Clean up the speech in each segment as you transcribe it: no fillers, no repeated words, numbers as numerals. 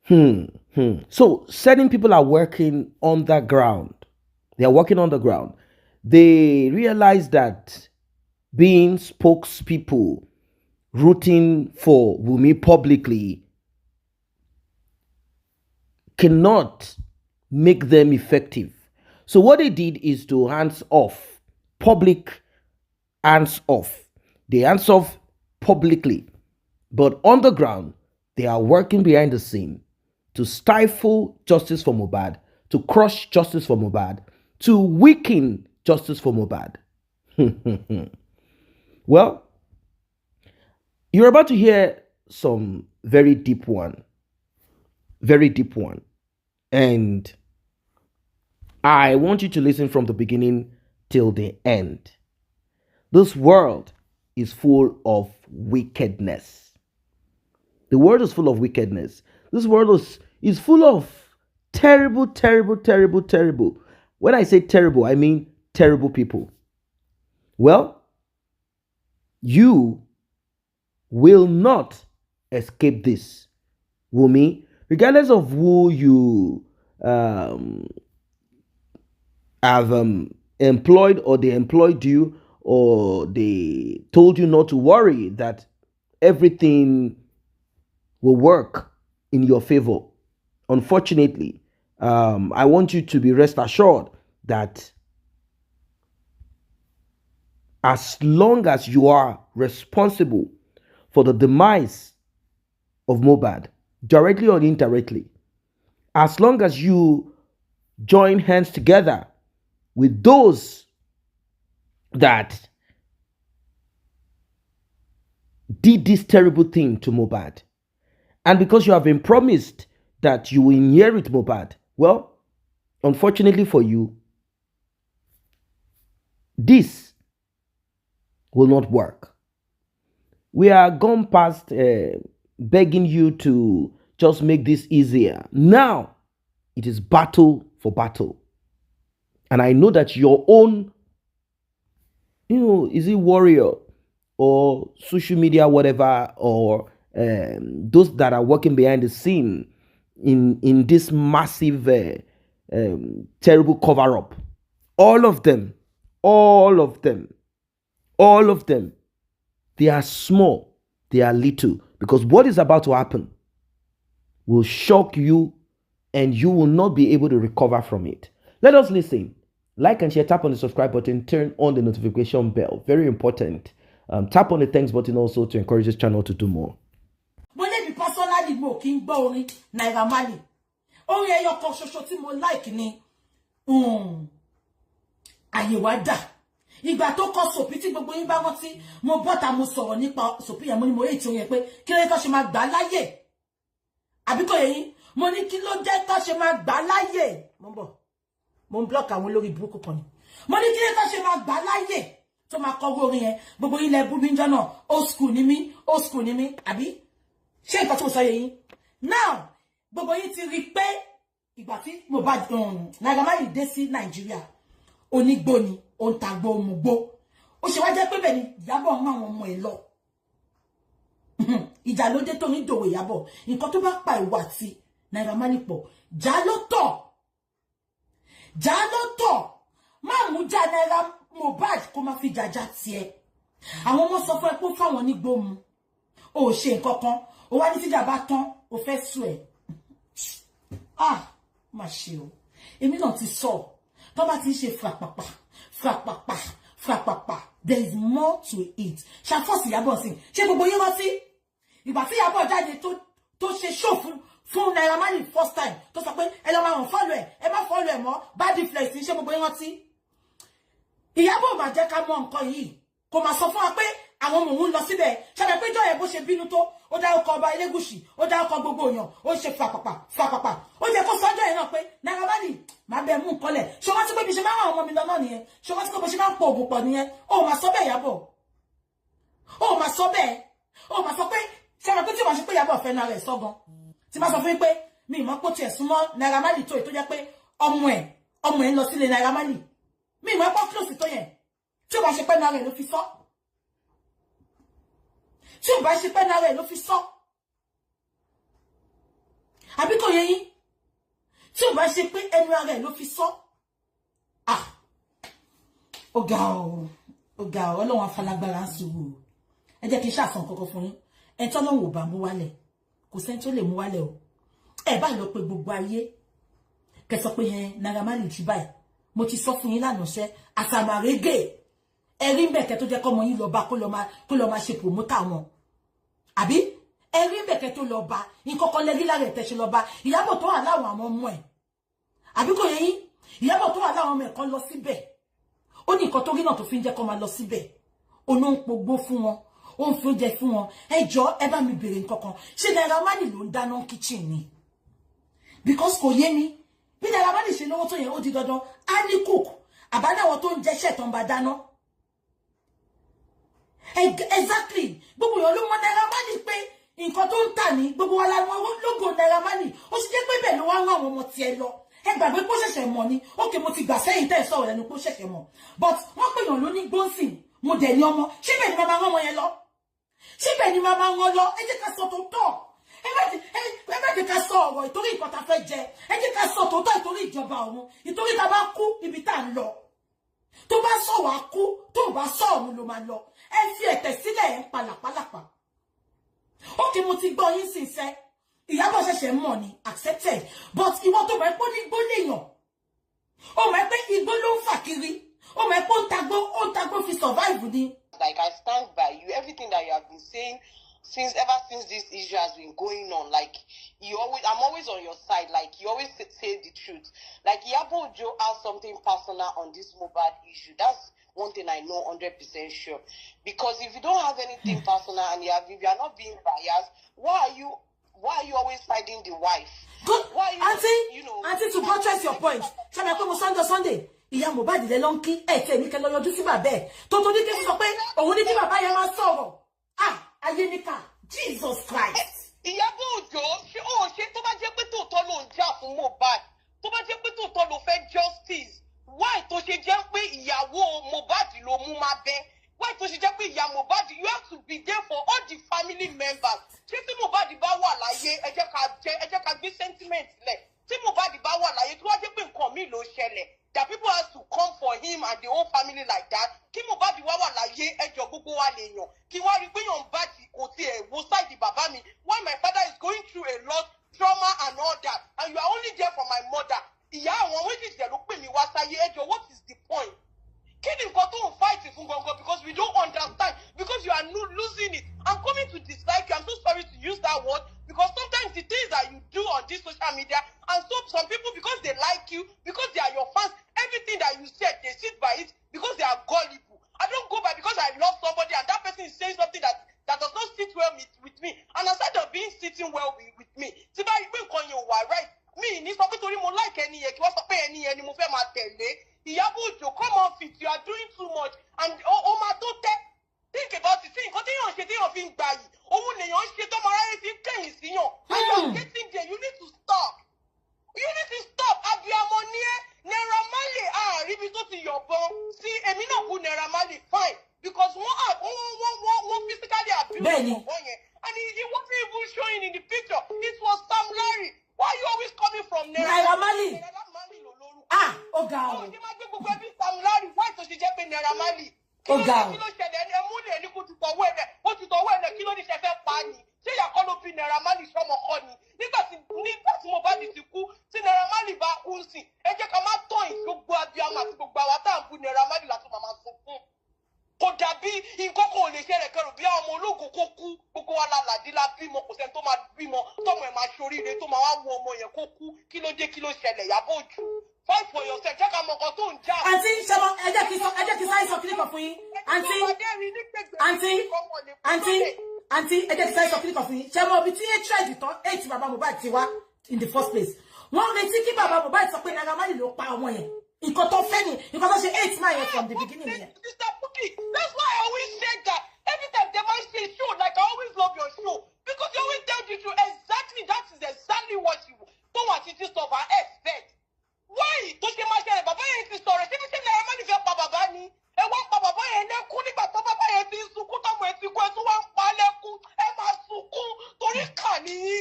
So certain people are working on the ground. They are working on the ground. They realize that being spokespeople, rooting for Wunmi publicly cannot make them effective. So what they did is to hands off, public hands off. They hands off publicly, but on the ground, they are working behind the scene to stifle justice for Mohbad, to crush justice for Mohbad, to weaken justice for Mohbad. Well, you're about to hear some very deep one, and I want you to listen from the beginning till the end. This world is full of wickedness. The world is full of wickedness. This world is full of terrible, terrible, terrible, terrible. When I say terrible, I mean terrible people. Well, you will not escape this, Wunmi, regardless of who you have employed, or they employed you, or they told you not to worry, that everything will work in your favor. Unfortunately, I want you to be rest assured that as long as you are responsible for the demise of Mohbad, directly or indirectly, as long as you join hands together with those that did this terrible thing to Mohbad, and because you have been promised that you will inherit Mohbad, well, unfortunately for you, this will not work. We are gone past begging you to just make this easier. Now, it is battle for battle. And I know that your own, is it warrior or social media, whatever, or those that are working behind the scene in this massive, terrible cover up, all of them, they are small, they are little, because what is about to happen will shock you and you will not be able to recover from it. Let us listen. Like and share, tap on the subscribe button, turn on the notification bell. Very important. Tap on the thanks button also to encourage this channel to do more. Mo le bi personally mo ki n gbo orin Naira Marley. Orin eyo kan ṣoṣo tí mo like ni Ayé wa dà. Ìgbà tó kọ Sopi tí gbogbo yín bá rántí, mo bọ́ta mo sọ̀rọ̀ nípa Sopi yẹn, mo ní mo hate orin yẹn pé kí ló dé tó ṣe máa gbà láyè. Àbí kò yé yín, mo ní kí ló dé tó ṣe máa gbà láyè. Mo ń bọ̀. Mo ń block àwọn olórí burúkú kan ni. Mo ní kí ló dé tó ṣe máa gbà láyè. Tó máa kọ orin yẹn, gbogbo yín lẹ bú mi ńjọ́ náà, old school ni mí, àbí? Ṣé nǹkan tí mo sọ yé yín? Now, gbogbo yín ti rí pé ìgbà tí Mohbad Naira Marley dé sí Nàìjíríà, onígbó ni, ó ń tagbó mugbó. Ó ṣe wá jẹ́ pé bẹ́ẹ̀ ni Iyabo ń àwọn ọmọ ẹ̀ lọ. Ìjà ló dé tó ní dòwe Iyabo. Nǹkan tó bá pa ìwà tí Naira Marley pọ̀, já ló tọ̀. Má mú já Naira Mohbad kó má fi jàjà tiẹ̀. Àwọn ọmọ sọ fún ẹ pé fáwọn onígbó mu. Ó ṣe nǹkan kan, ó wá ní tíjà bá tán, ó fẹ́ sú ẹ. Má ṣe o. Èmi náà ti sọ. Tó bá ti ṣe frapapa, there is more to it. Ṣàfọ́sì Iyabo sí. Ṣé gbogbo yín rántí? Ìgbà tí Iyabo jáde tó ṣe show fún Naira Marley first time, tó sọ pé ẹ lọ máa follow ẹ má follow ẹ mọ́, bad influence. Ṣé gbogbo yín rántí? Iyabo má jẹ́ ká mọ̀ nǹkan yìí. Kò má sọ fún wa pé àwọn ọmọ òun lọ síbẹ̀. Ṣé pé jọ́ yẹn bó ṣe bínú tó, ó dá ọkọ̀ ọba Elégùṣì, ó dá ọkọ̀ gbogbo èèyàn, ó ṣe frapapa. Ó yẹ kó sọ ọjọ́ yẹn náà pé Naira Marley má bẹ mú nǹkan lẹ̀. Ṣé wọ́n ti pé bí ṣe máa ń àwọn ọmọ mi lọ náà nìyẹn? Ṣé wọ́n ti pé bó ṣe máa ń pọ̀ ògùn pọ̀ nìyẹn? Ó má sọ bẹ́ẹ̀ Iyabo. Ó má sọ bẹ́ẹ̀. Ó má sọ pé ṣé wọ́n pé tí wọ́n ṣe pé Iyabo fẹ́ náà rẹ̀ sọ́gan. Tí má sọ fún yín pé mi ìmọ̀ pọ̀ tiẹ̀ súnmọ́ Naira Marley tó jẹ́ pé ọmọ ẹ̀ ń lọ sílé Naira Marley. Mi ìmọ̀ pọ̀ close tó yẹn. Tí wọ́n ṣe pé náà rẹ̀ ló fi sọ. Tí ò bá ṣe pé náà rẹ̀ ló fi sọ. Àbí kò yé yín? Tí ò bá ṣe pé ẹnu ara ẹ̀ ló fi sọ. Ó ga ọ́, Ọlọ́run afalagbára ń sùúrù. Ẹ jẹ́ kí n ṣàfihàn kọ́kọ́ fún yín. Ẹ tọ́lọ́run ò bá mú wálẹ̀. Kò sẹ́ni tó lè mú wálẹ̀ o. Ẹ bá lọ pé gbogbo ayé. Kẹ́ sọ pé Naira Marley ti báyìí. Mo ti sọ fún yín lánàá ṣẹ́ àsàmàrégè. Ẹ rí mbẹ̀kẹ́ tó jẹ́ kọ́mọ yín lọ bá kó lọ máa ṣe promoter wọn. Àbí? Ẹ rí mbẹ̀kẹ́ tó lọ bá. Nǹkan kan lẹ́rí lára ẹ̀ tẹ́ ṣe lọ bá. Ìyábọ̀ tó wà láwọn àwọn ọmọ ẹ̀. Àbí kò yé yín? Ìyábọ̀ tó wà láwọn ọmọ ẹ̀ kan lọ síbẹ̀. Ó ní nǹkan tó rí náà tó fi ń jẹ́ kó máa lọ síbẹ̀. Ono ń pogbó fún wọn, ó ń fi oúnjẹ fún wọn. Ẹ jọ̀ọ́ ẹ bá mi béèrè nǹkan kan. Ṣé Naira Marley ló ń dáná kitchen ni? Because kò yé mi. Bí Naira Marley ṣe lówó tó yẹn ó di dandan. A ní cook. Àbádáwọn tó ń jẹ́ṣẹ́ tó ń bá dáná. Exactly. Gbogbo èèyàn ló mọ̀ Naira Marley pé nǹkan tó ń tà ní gbogbo wa la wọn logo Naira Marley. Ó sì jẹ́ pé bẹ́ẹ̀ ló wá rán àwọn ọmọ tiẹ̀ lọ. Ẹ gbàgbé pé ó ṣẹ̀ṣẹ̀ mọ̀ ni. Okay, mo ti gbà sẹ́yìn tẹ́ sọ̀rọ̀ lẹ́nu pé ó ṣẹ̀ṣẹ̀ mọ̀. But wọ́n pè yàn ló ní gbóǹsìn. Mo dẹ̀ ní ọmọ. Ṣé bẹ́ẹ̀ ni màmá rán wọn yẹn lọ? Ṣé bẹ́ẹ̀ ni màmá rán lọ? Ẹ jẹ́ ká sọ tòótọ́. Ẹ má jẹ́ ká sọ ọ̀rọ̀ ìtorí nǹkan tá fẹ́ jẹ. Ẹ jẹ́ ká sọ tòótọ́ ìtorí ìjọba ọ̀run. Ìtorí tá bá kú ibi tá ń lọ. Tó bá sọ wá kú, tó bá sọ ọ̀run ló máa lọ. Ẹ fi ẹ̀tẹ̀ sílẹ̀ ẹ̀ ń palàpálàpà. Okay, mo ti gbọ́ yín sìn sẹ́. Ìyábọ̀ ṣẹ̀ṣẹ̀ mọ̀ ni accepted. But ìwọ tó bá pọ́ ní igbó léèyàn. Ó mọ̀ pé igbó ló ń fà kiri. Ó mọ̀ pé ó ń tagbó fi survive ni. Like, I stand by you. Everything that you have been saying ever since this issue has been going on, like, I'm always on your side. Like, you always say the truth. Like, Iyabo Ojo has something personal on this Mohbad issue. That's one thing I know 100% sure. Because if you don't have anything personal and if you are not being biased, why are you always fighting the wife? Good. Why are you, Auntie, to buttress your point. Sunday. Ìyá Mohbad le lon ki te mi ke lo yọjú sí bàbá ẹ̀. Tó ní ke sọ pé òun ní kí bàbá yẹn máa sọ̀rọ̀. Ayé níkà. Jesus Christ. Iyabo Ojo, ṣé tó bá jẹ́ pé tòótọ́ ló ń jà fún Mohbad. Tó bá jẹ́ pé tòótọ́ ló fẹ́ justice. Why tó ṣe jẹ́ pé ìyàwó Mohbad ló mú má bẹ́? Why tó ṣe jẹ́ pé ìyá Mohbad, you have to be there for all the family members. Ṣé tí Mohbad bá wà láyé, ẹ jẹ́ ká gbé sentiment lẹ̀. Tí Mohbad bá wà láyé, tó wá jẹ́ pé nǹkan mi ló ṣẹlẹ̀. That people has to come for him and the whole family like that. Kí Mohbad wá wà láyé, ẹjọ́ gbogbo wa lè yàn. Kí wá rí pé yàn bá ti kò tiẹ̀ wo side bàbá mi. Why my father is going through a lot, trauma and all that. And you are only there for my mother. Ìyá àwọn méjì jẹ́ ló pè mí wá sáyé, ẹjọ́, what is the point? Kí ni nǹkan tó ń fight fún gangan, because we don't understand, because you are losing it. I'm coming to dislike you. I'm so sorry to use that word, because sometimes the things that you do on this social media, and so some people, because they like you, because they are your fans, everything that you said, they sit by it because they are gullible. I don't go by because I love somebody and that person is saying something that does not sit well with me. And instead of being sitting well with me, tí bá rí pé nǹkan yẹn wà right, mi ní sọ pé torí mo like ẹni yẹn kí wọ́n sọ pé ẹni yẹn ni mo fẹ́ máa tẹ̀lé. Iyabo Ojo, come off it. You are doing too much. And think about it. See, nǹkan téèyàn ṣe téèyàn fi ń gbà yìí. Òun lèèyàn ṣe tó máa ráyè fi ń kẹ̀yìn síyàn. And you are getting there. You need to stop. You need to stop. Abiyamọ ni ẹ́. Naira Marley ríbi tó ti yọ̀bọ̀n. Sí èmi náà kú Naira Marley fine. Because wọ́n physically abuse ọ̀bọ̀n yẹn. And it wasn't even showing in the picture. It was Sam Larry. Why are you always coming from Naira Marley? Ó ga o. Ó ṣe máa gbé gbogbo ẹbí Sam Larry. Why tó ṣe jẹ́ pé Naira Marley? Ó ga o. Kí ló ṣẹlẹ̀ ẹ mú lè ní kó ti tọ̀wọ́ ẹ̀ ó ti tọ̀wọ́ ẹ̀ kí ló ní ṣe fẹ́ pa ni? Ṣé ìyá kọ́ ló fi Naira Marley sọ́mọ kọ́ ni? Nígbà tí Mohbad ti kú, tí Naira Marley bá kú sí, ẹ jẹ́ ká má tọ́ gbogbo abiyamọ àti gbogbo àwa tá à ń bú Naira Marley láti màmá sunkún. Kò dàbí nǹkan kan ò lè ṣẹlẹ̀ kẹrù bí àwọn ọmọ ológun kó kú, gbogbo wa la làdí la bímọ, kò sẹ́ni tó máa bímọ, tọ́mọ ẹ̀ máa ṣoríire tó máa wá wo ọmọ yẹn kó kú, kí ló dé kí ló ṣẹlẹ̀ Iyabo Ojo. Fight for yourself, jẹ́ ká mọ nǹkan tó ń jà. Àǹtí ṣọmọ ẹ jẹ́ kí sáyé sọ kílíkọ̀ fún yín. Àǹtí ẹ jẹ́ kí sáyé sọ kílíkọ̀ fún yín. Ṣé mo bí tí hatred tán hate bàbá Mohbad ti wá in the first place. Wọ́n retí kí bàbá Mohbad sọ pé Naira Marley ló pa ọmọ yẹn. Nǹkan tó fẹ́ ni, nǹkan tó ṣe hate máa yẹn from the beginning yẹn. That's why I always say that. Every time they might say show, like I always love your show. Because you always tell the truth. Exactly, that is exactly what you don't want it to stop and expect. Why? Tó ṣe máa ṣẹlẹ̀ bàbá yẹn ti sọ̀rọ̀ ṣé ṣe Naira Marley fẹ́ pa bàbá ni? Ẹ wá pa bàbá yẹn lẹ́kún nígbà tó bàbá yẹn ti ń sunkún tọ́mọ ẹ ti kú ẹ tó wá ń pa lẹ́kún. Ẹ máa sunkún torí kà nìyí.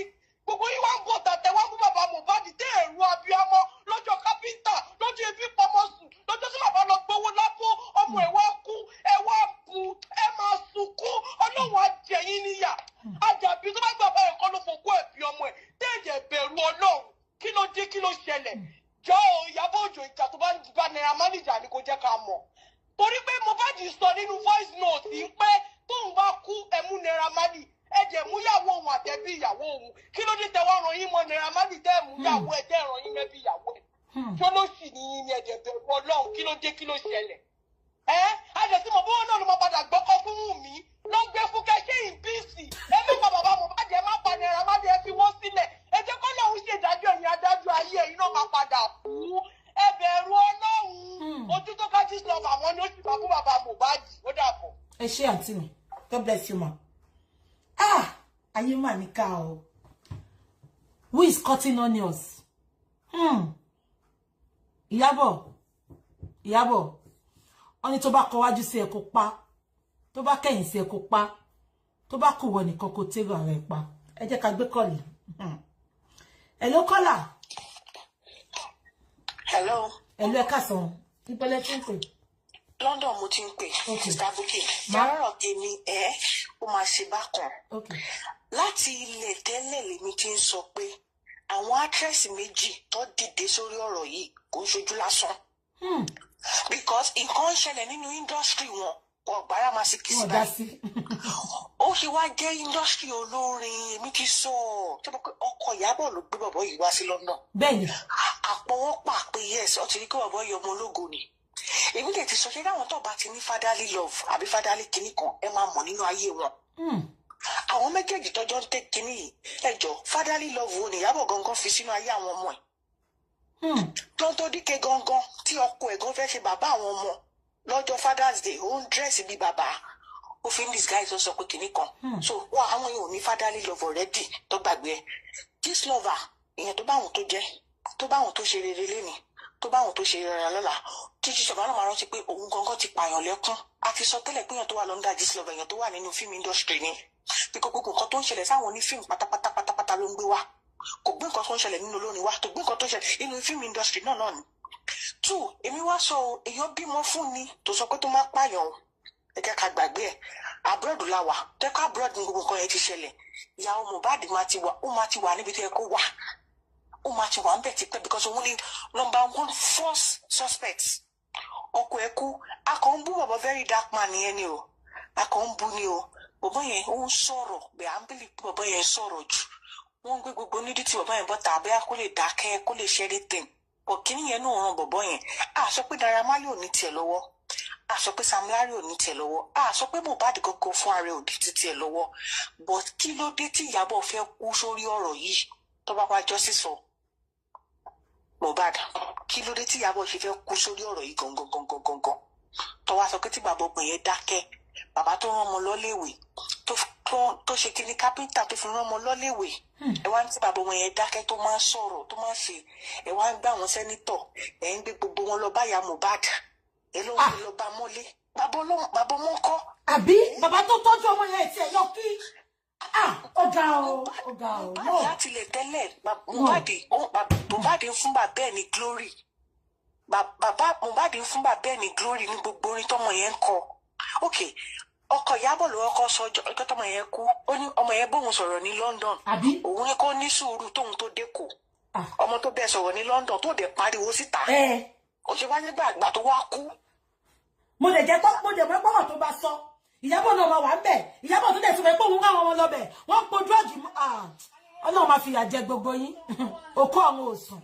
Gbogbo yín wá ń bọ̀ tàtẹ́ wá Marley ni kò jẹ́ ká mọ̀ torí pé Mohbad sọ nínú voice note yìí pé tóun bá kú ẹ̀mú Naira Marley ẹ̀jẹ̀ mú ìyàwó òun àtẹ̀bí ìyàwó òun kí ló dé tẹ́wọ́ ràn yín mọ́ Naira Marley tẹ́ ẹ̀mú ìyàwó ẹ̀ tẹ́ ẹ̀ràn yín mẹ́bí ìyàwó ẹ̀ tó ló sì ní yín ní ẹ̀jẹ̀ bẹ̀rù Ọlọ́run kí ló dé kí ló ṣẹlẹ̀ àjẹsí mọ̀ bówó náà ló máa padà gbọ́kọ́ fún Wunmi ló ń gbé fúnkẹ́ ṣé ìbíìsì ẹ má pa bàbá Mohbad ẹ má pa Naira Marley ẹ fi wọ́n sílẹ̀ ẹ jẹ́ kọ́ lọ́hún ṣèdájọ́ ẹ̀yìn adájọ́ ayé ẹ̀yìn náà máa padà kú ẹ bẹ̀rù Ọlọ́run ojú tó ká jí sọ àmọ́ ni ó sì máa fún bàbá Mohbad ó dàbọ̀. ẹ ṣé àǹtí mi, God bless you ma. Ayé mà ní ká o. Who is cutting onions? Iyabo. Oni tó bá kọ wájú sí ẹ kó pa, tó bá kẹ̀yìn sí ẹ kó pa, tó bá kù wọ nìkan kó tẹ́rọ ara ẹ pa. Ẹ jẹ́ ká gbé kọ́ọ̀lì. Hello caller. Hello. Hello ẹ káàsán. Ìpele tí ń pè. London mo ti ń pè. Okay. Sister Buki. Márọ̀ tèmi ó máa ṣe bákan. Okay. Láti ilẹ̀ tẹ́lẹ̀ lèmi ti ń sọ pé àwọn actress méjì tó dìde sórí ọ̀rọ̀ yìí kò ń ṣojú lásán. Because nǹkan ń ṣẹlẹ̀ nínú industry wọn kò gbára máa ṣe kìí sí báyìí. Ó ṣe wá jẹ́ industry olórin èmi ti sọ tó bá pé ọkọ Ìyábọ̀ ló gbé bọ̀bọ̀ yìí wá sí London. Bẹ́ẹ̀ni. Àpọ̀wọ́pà pé yes ó ti rí pé bọ̀bọ̀ yìí ọmọ ológo ni. Èmi lè ti sọ ṣé dáwọn tó bá ti ní fatherly love àbí fatherly kinní kan ẹ máa mọ̀ nínú ayé wọn. Àwọn méjèèjì tọ́jọ́ ń tẹ́ kinní yìí ẹjọ́ fatherly love wo ni Ìyábọ̀ gangan fi sínú ayé àwọn ọmọ ẹ̀. Tó díke gangan tí ọkọ ẹ̀ gan fẹ́ ṣe bàbá àwọn ọmọ lọ́jọ́ Father's Day ó ń dírẹ́sì bí bàbá ó fi ń disguise ó sọ pé kinní kan so wọ́n àwọn yẹn ò ní fatherly love already tó gbàgbé ẹ̀ this lover ìyẹn tó bá àwọn tó jẹ́ tó bá àwọn tó ṣe rere lénìí tó bá àwọn tó ṣe rere lọ́la títí ṣọ̀bá náà máa rántí pé òun gangan ti pààyàn lẹ́kún a ti sọ tẹ́lẹ̀ pé èèyàn tó wà lọ́ndà this lover èèyàn tó wà nínú film industry ni bí gbogbo nǹkan tó ń ṣẹlẹ̀ sáwọn onífíìmù pátápátá ló ń gbé wá kò gbé nǹkan tó ń ṣẹlẹ̀ nínú olórin wa tó gbé nǹkan tó ń ṣẹlẹ̀ nínú film industry náà ni. Two, èmi wá sọ èèyàn bímọ fún ni tó sọ pé tó máa pààyàn ẹ jẹ́ ká gbàgbé ẹ̀ abroad la wà tẹ́kọ̀ abroad ní gbogbo nǹkan yẹn ti ṣẹlẹ̀ ìyàwó Mohbad ó máa ti wà níbi tó yẹ kó wà ó máa ti wà ń bẹ̀ tipẹ́ because òun ni #1 false suspect ọkọ ẹ̀ kú akọ̀ ń bú bàbá very dark man yẹn ni o akọ̀ ń bú ni o bàbá yẹn ó ń sọ̀rọ̀ bẹ́ẹ̀ à ń bìlì pé bàbá yẹn sọ̀rọ̀ jù wọ́n ń gbé gbogbo nídìí tí bàbá yẹn bọ́ tà bẹ́ẹ̀ kó lè dákẹ́ kó lè ṣe anything òkìní yẹn náà ràn bọ̀bọ̀ yẹn a sọ pé Naira Marley ò ní tiẹ̀ lọ́wọ́ a sọ pé Sam Larry ò ní tiẹ̀ lọ́wọ́ a sọ pé Mohbad gógó fún ara ò ní tiẹ̀ lọ́wọ́ but kí ló dé tí Ìyábọ̀ fẹ́ kú sórí ọ̀rọ̀ yìí tó bá wá justice for Mohbad kí ló dé tí Ìyábọ̀ ṣe fẹ́ kú sórí ọ̀rọ̀ yìí gangan tó wá sọ pé tí bàbá ọgbọ̀n yẹn dákẹ́ bàbá tó rán ọmọ lọ́léèwé tó ṣe kíní kápẹ́ńtà tó fi rán ọmọ lọ́léèwé ẹ wá ń tí bàbá wọn yẹn dákẹ́ tó máa ń sọ̀rọ̀ tó máa ń ṣe ẹ wá ń gbé àwọn sẹ́nítọ̀ ẹ ń gbé gbogbo wọn lọ báyà Mohbad ẹ ló ń lọ bá mọ́lé bàbá ọmọ ńkọ́. àbí bàbá tó tọ́jú ọmọ yẹn tiẹ̀ lọ kí ọ̀gá o. láti lè tẹ́lẹ̀ Mohbad ń fún bàbá ẹ̀ ní glory bàbá Mohbad ń fún bàbá ẹ̀ ní glory ní gbogbo orin tọmọ yẹn ń kọ ok ọkọ Ìyábọ̀ ló kọ́kọ́ sọ ọjọ́ tọmọ yẹn kú ó ní ọmọ yẹn bóun sọ̀rọ̀ ní London òun ní kó ní sùúrù tóun tó dẹ́kọ̀ ọmọ tó bẹ́ẹ̀ sọ̀rọ̀ ní London tó dẹ̀ pariwo síta ó ṣe wá nígbà àgbà tó wá kú. mo dẹ̀ mọ́ pọ́wọ́ tó bá sọ Ìyábọ̀ náà máa wà ń bẹ̀ Ìyábọ̀ tó dẹ̀ tún bẹ̀ pé òun káwọn wọn lọ bẹ̀ wọ́n po drọ́ọ̀gì Ọlọ́run máa fìyà jẹ gbogbo yín òkú àwọn òsùn.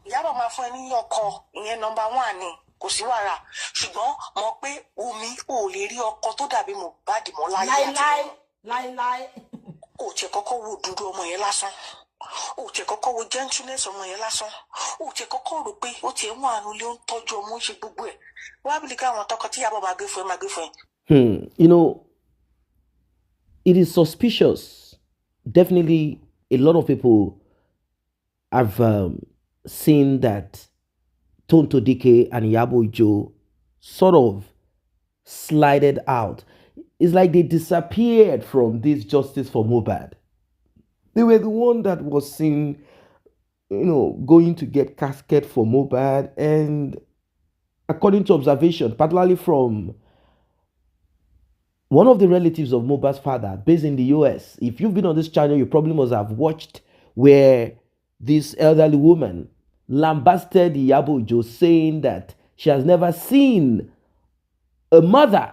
Ìyábọ̀ máa fún ẹ ní ọkọ ìyẹn #1 ni kò sí wàrà ṣùgbọ́n mọ̀ pé Wunmi ò lè rí ọkọ tó dàbí Mohbad mọ́ láíláí. Ó tiẹ̀ kọ́kọ́ wo dúdú ọmọ yẹn lásán ó tiẹ̀ kọ́kọ́ wo gentleness ọmọ yẹn lásán ó tiẹ̀ kọ́kọ́ rò pé ó tiẹ̀ ń wà nínú ilé ó ń tọ́jú ọmọ ó ṣe gbogbo ẹ̀ wá bí káwọn tọkọ tí Ìyábọ̀ máa gbé fún ẹ. You know, it is suspicious. Definitely, a lot of people have seen that Tonto Dike and Iyabo sort of slided out. It's like they disappeared from this justice for Mohbad. They were the one that was seen, going to get casket for Mohbad. And according to observation, particularly from one of the relatives of Mohbad's father based in the US, if you've been on this channel, you probably must have watched where this elderly woman lambasted Iyabo, saying that she has never seen a mother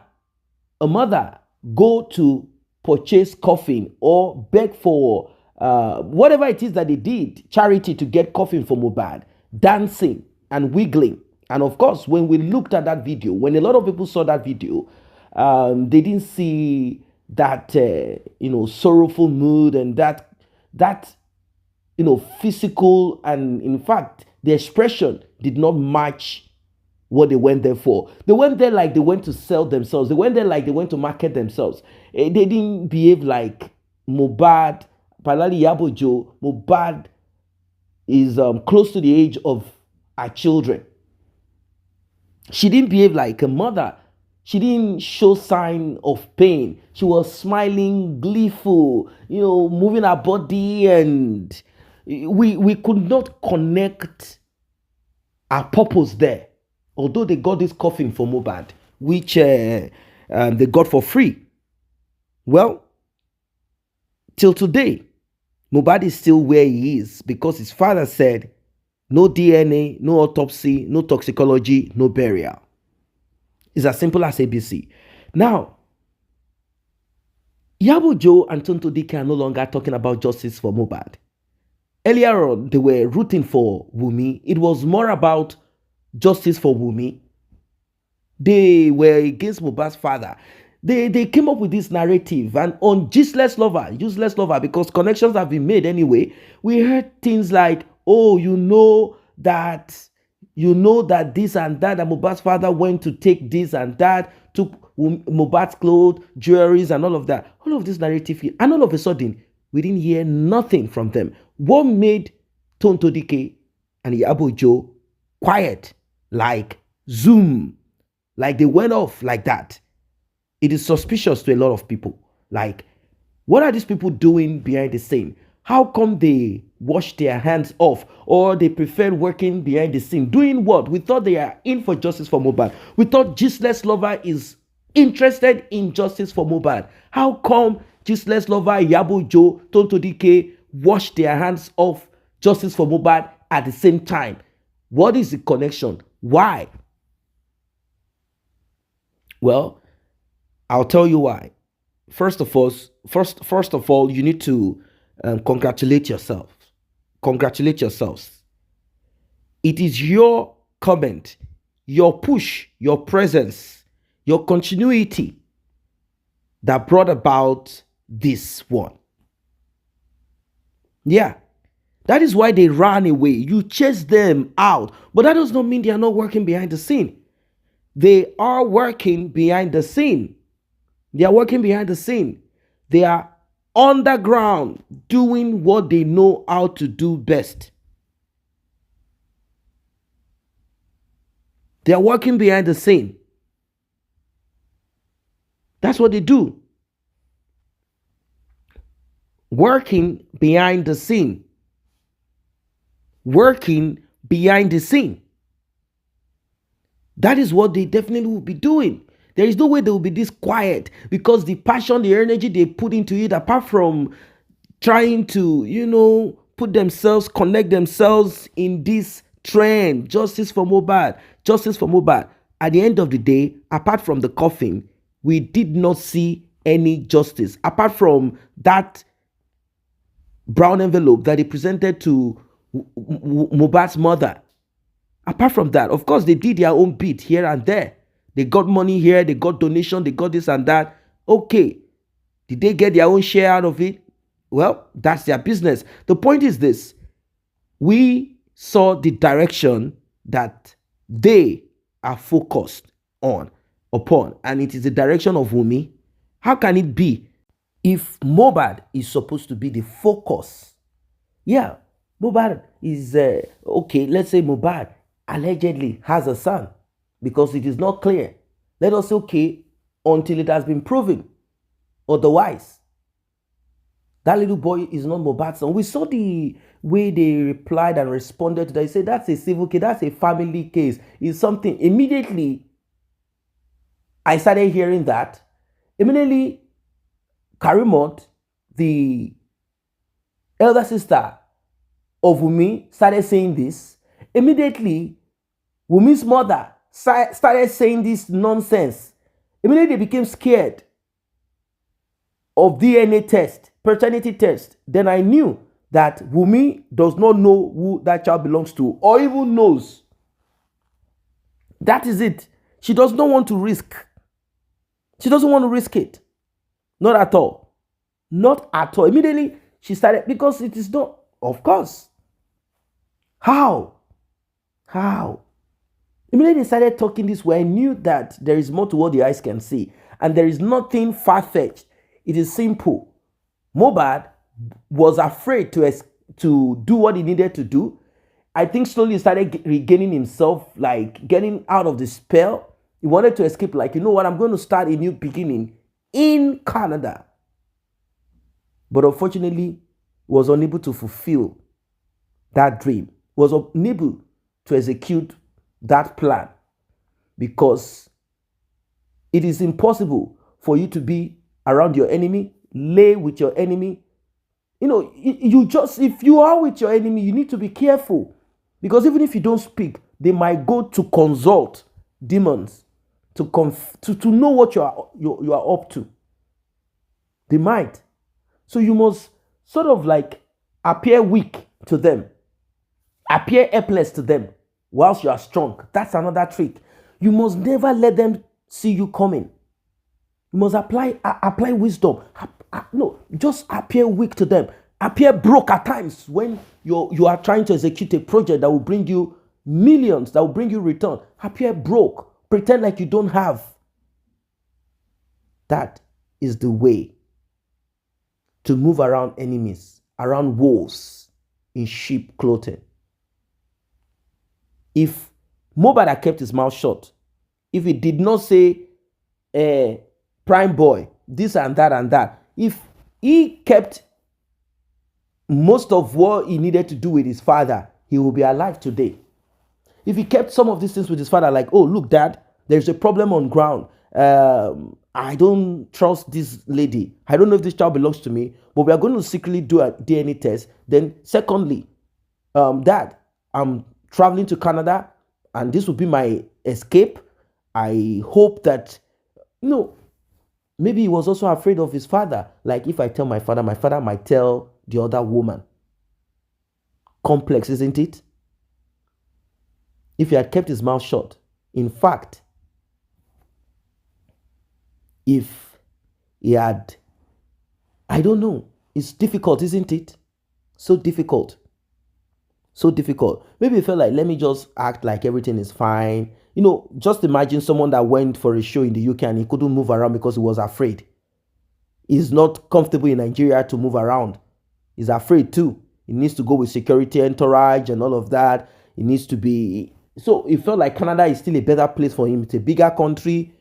go to purchase coffin or beg for whatever it is that they did, charity, to get coffin for Mohbad, dancing and wiggling. And of course, when we looked at that video, when a lot of people saw that video, they didn't see that sorrowful mood and that physical, and in fact, the expression did not match what they went there for. They went there like they went to sell themselves. They went there like they went to market themselves. They didn't behave like Mohbad, Palali Iyabo. Mohbad is close to the age of our children. She didn't behave like a mother. She didn't show sign of pain. She was smiling, gleeful, moving her body, and we could not connect our purpose there. Although they got this coffin for Mohbad, which they got for free. Well, till today, Mohbad is still where he is because his father said no DNA, no autopsy, no toxicology, no burial. It's as simple as ABC. Now, Iyabo and Tonto Dike are no longer talking about justice for Mohbad. Earlier on, they were rooting for Wunmi. It was more about justice for Wunmi. They were against Mohbad's father. They came up with this narrative, and on useless lover, because connections have been made anyway. We heard things like, oh, you know that this and that Mohbad's father went to take this and that, took Mohbad's clothes, jewelries, and all of that. All of this narrative, and all of a sudden, we didn't hear nothing from them. What made Tonto Dike and Iyabo quiet, like Zoom, like they went off like that? It is suspicious to a lot of people. Like, what are these people doing behind the scene? How come they wash their hands off, or they prefer working behind the scene? Doing what? We thought they are in for justice for Mohbad. We thought Gisle's lover is interested in justice for Mohbad. How come Gisle's lover, Iyabo, Tonto Dike, wash their hands off justice for Mohbad at the same time? What is the connection? Why? Well, I'll tell you why. First of all, you need to congratulate yourself. Congratulate yourselves. It is your comment, your push, your presence, your continuity that brought about this one. Yeah. That is why they ran away. You chased them out. But that does not mean they are not working behind the scene. They are working behind the scene. They are working behind the scene. They are underground doing what they know how to do best. They are working behind the scene. That's what they do. Working behind the scene. Working behind the scene. That is what they definitely will be doing. There is no way they will be this quiet, because the passion, the energy they put into it, apart from trying to, put themselves, connect themselves in this trend, justice for Mohbad, justice for Mohbad. At the end of the day, apart from the coffin, we did not see any justice. Apart from that brown envelope that they presented to Mohbad's mother. Apart from that, of course, they did their own bit here and there. They got money here, they got donation, they got this and that. Okay. Did they get their own share out of it? Well, that's their business. The point is this. We saw the direction that they are focused upon, and it is the direction of Wunmi. How can it be if Mohbad is supposed to be the focus? Yeah, Mohbad is, okay, let's say Mohbad allegedly has a son, because it is not clear. Let us say, okay, until it has been proven otherwise. That little boy is not Mohbad's son. We saw the way they replied and responded to that. They said, that's a civil case, that's a family case. It's something. Immediately, I started hearing that. Immediately, Karimot, the elder sister of Wunmi, started saying this. Immediately, Wunmi's mother started saying this nonsense. Immediately, they became scared of DNA test, paternity test. Then I knew that Wunmi does not know who that child belongs to, or even knows. That is it. She does not want to risk. She doesn't want to risk it. Not at all. Not at all. Immediately, she started, because it is not, of course. How? Immediately, they started talking this way. I knew that there is more to what the eyes can see. And there is nothing far-fetched. It is simple. Mohbad was afraid to do what he needed to do. I think slowly he started regaining himself, like getting out of the spell. He wanted to escape, like, you know what, I'm going to start a new beginning in Canada. But unfortunately, was unable to fulfill that dream, was unable to execute that plan, because it is impossible for you to be around your enemy, lay with your enemy. You know, if you are with your enemy, you need to be careful, because even if you don't speak, they might go to consult demons to know what you are up to. They might. So you must sort of like appear weak to them, appear helpless to them, whilst you are strong. That's another trick. You must never let them see you coming. You must apply wisdom. No, just appear weak to them. Appear broke at times when you are trying to execute a project that will bring you millions, that will bring you return. Appear broke. Pretend like you don't have. That is the way to move around enemies, around wolves in sheep clothing. If Mohbad had kept his mouth shut, if he did not say, prime boy, this and that, if he kept most of what he needed to do with his father, he will be alive today. If he kept some of these things with his father, like, oh, look, dad, there's a problem on ground. I don't trust this lady. I don't know if this child belongs to me, but we are going to secretly do a DNA test. Then secondly, dad, I'm traveling to Canada and this will be my escape. I hope that, maybe he was also afraid of his father. Like, if I tell my father might tell the other woman. Complex, isn't it? If he had kept his mouth shut. In fact, if he had, I don't know, it's difficult, isn't it? So difficult. Maybe he felt like, let me just act like everything is fine. Just imagine someone that went for a show in the UK and he couldn't move around because he was afraid. He's not comfortable in Nigeria to move around. He's afraid too. He needs to go with security entourage and all of that. He needs to be. So it felt like Canada is still a better place for him. It's a bigger country.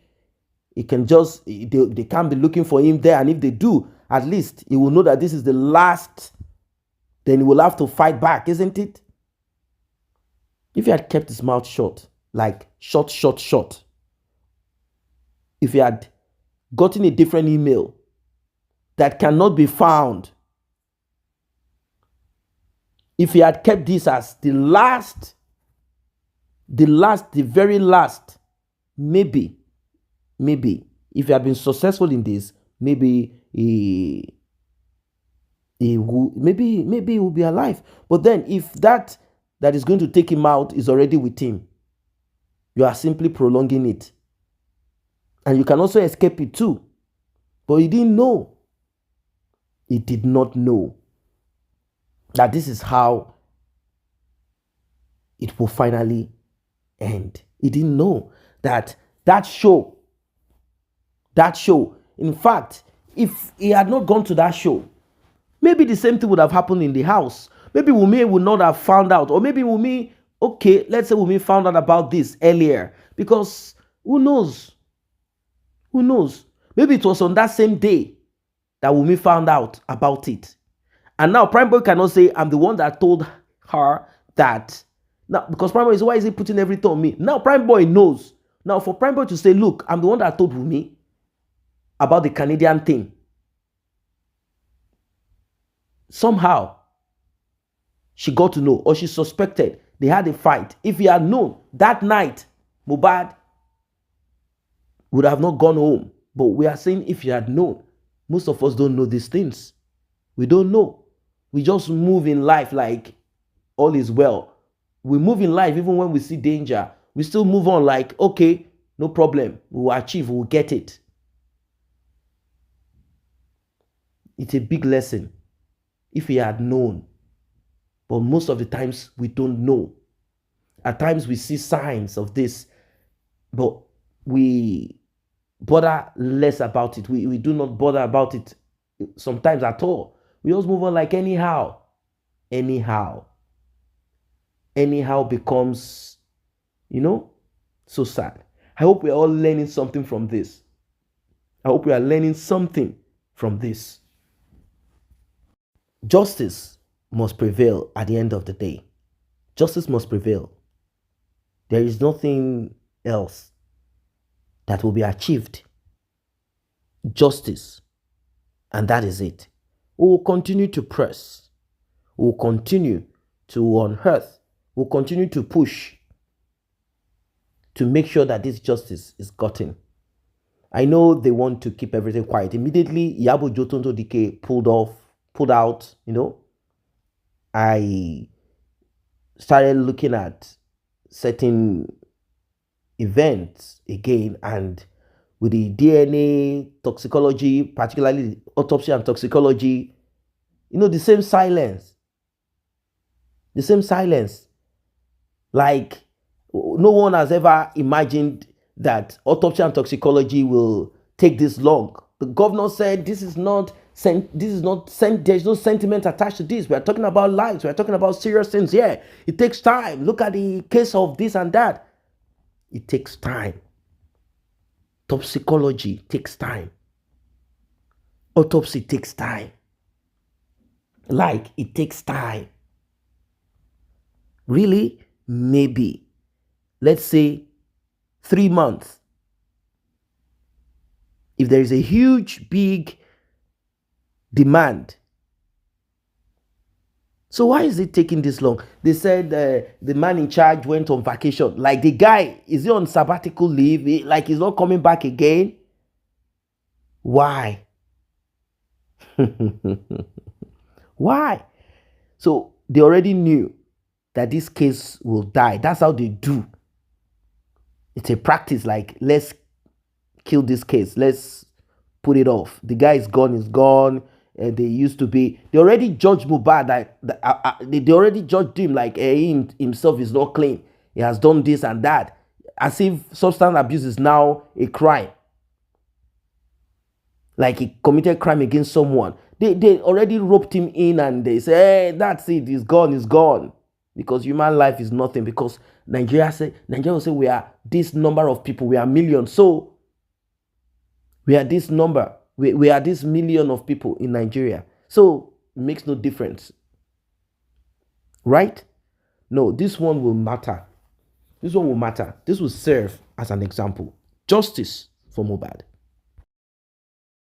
He can just, they can't be looking for him there. And if they do, at least he will know that this is the last. Then he will have to fight back, isn't it? If he had kept his mouth shut, like shut. If he had gotten a different email that cannot be found, if he had kept this as the very last, maybe, if he had been successful in this, maybe he will be alive. But then if that is going to take him out is already with him, you are simply prolonging it. And you can also escape it too. But he didn't know. He did not know that this is how it will finally end. He didn't know that show, in fact, if he had not gone to that show, maybe the same thing would have happened in the house. Maybe Wunmi would not have found out. Or maybe Wunmi, okay, let's say Wunmi found out about this earlier. Because who knows? Maybe it was on that same day that Wunmi found out about it. And now Prime Boy cannot say, I'm the one that told her that. Now, because Prime Boy is, why is he putting everything on me? Now Prime Boy knows. Now for Prime Boy to say, look, I'm the one that told Wunmi about the Canadian thing. Somehow, she got to know, or she suspected They had a fight. If he had known that night, Mohbad would have not gone home. But we are saying if he had known. Most of us don't know these things. We don't know. We just move in life like all is well. We move in life even when we see danger. We still move on like, okay, no problem. We'll achieve, we'll get it. It's a big lesson if he had known. But most of the times we don't know. At times we see signs of this, but we bother less about it. We do not bother about it sometimes at all. We just move on like anyhow. Anyhow becomes, so sad. I hope we are all learning something from this. I hope we are learning something from this. Justice must prevail at the end of the day. Justice must prevail. There is nothing else that will be achieved. Justice. And that is it. We will continue to press. We will continue to unearth. We will continue to push to make sure that this justice is gotten. I know they want to keep everything quiet. Immediately, Iyabo Jotonto Dike pulled out, I started looking at certain events again, and with the DNA toxicology, particularly autopsy and toxicology, the same silence. The same silence. Like, no one has ever imagined that autopsy and toxicology will take this long. The governor said there's no sentiment attached to this. We are talking about lives. We are talking about serious things here. It takes time. Look at the case of this and that. It takes time. Toxicology takes time. Autopsy takes time. Like, it takes time. Really? Maybe. Let's say 3 months. If there is a huge, big demand. So why is it taking this long? They said the man in charge went on vacation. Like, the guy, is he on sabbatical leave? Like, he's not coming back again? Why? Why? So they already knew that this case will die. That's how they do. It's a practice, like, let's kill this case. Let's put it off. The guy is gone. They used to be. They already judged Mohbad. They already judged him like he himself is not clean. He has done this and that. As if substance abuse is now a crime. Like he committed crime against someone. They already roped him in and they say, hey, that's it. He's gone. Because human life is nothing. Because Nigeria will say we are this number of people. We are millions. So we are this number. We are this million of people in Nigeria. So it makes no difference. Right? No, this one will matter. This one will matter. This will serve as an example. Justice for Mohbad.